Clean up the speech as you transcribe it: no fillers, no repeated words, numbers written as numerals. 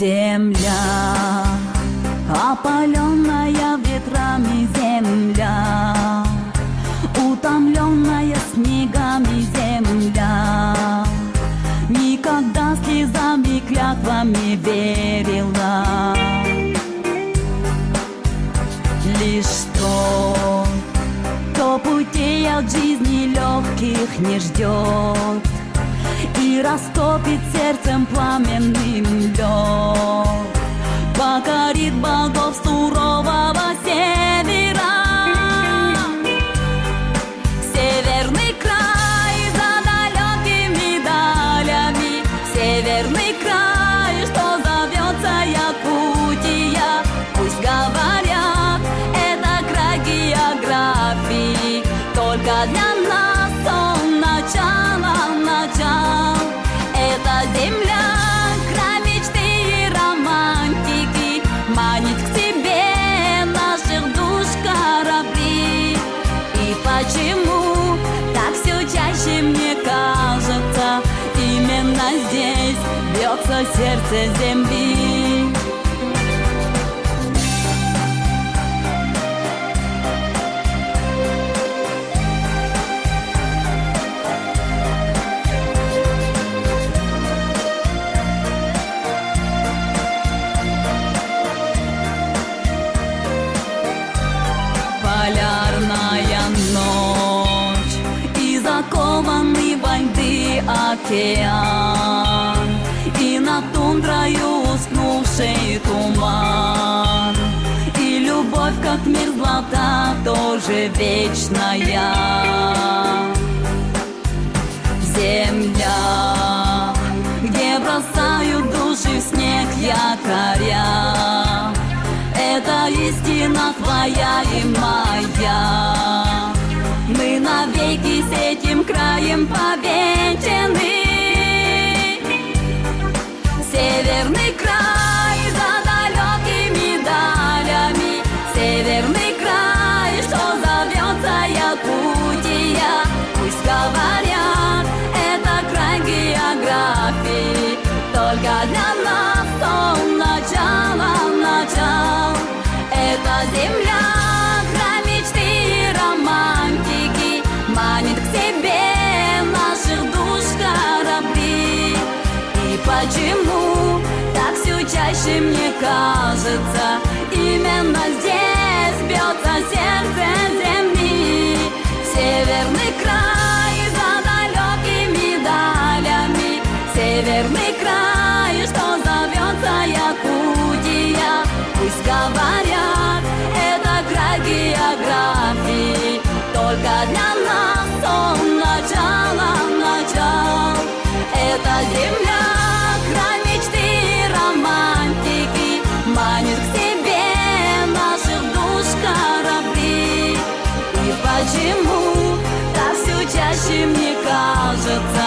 Земля, опаленная ветрами земля, утомленная снегами земля, никогда слезами клятвами верила. Лишь тот, кто путей от жизни легких не ждет и растопит сердцем пламенным лед, покорит богов сурового севера. Северный край за далекими далями, северный край, что зовется Якутия. Пусть говорят, это край географии, только для нас он начало. Это земля, край мечты и романтики, манит к себе наших душ корабли. И почему так все чаще мне кажется, именно здесь бьется сердце земли. Полярная ночь и закованный во льды океан, и над тундрою уснувший туман, и любовь, как мерзлота, тоже вечная. Земля, где бросают души в снег якоря, это истина твоя и моя. Мы навеки с этим краем повенчаны. Северный край за далекими далями, северный край, что зовется Якутия. Пусть говорят, это край географии, только для нас он начало. Это земля, край мечты и романтики, манит к себе наших душ корабли. И почему так все чаще мне кажется, именно здесь бьется сердце земли. Северный край за далекими далями, северный край, что зовется Якутия. Пусть говорят, это край географии, только для нас он начало. Это земля, край мечты и романтики, манит к себе наших душ корабли. И почему так все чаще мне кажется,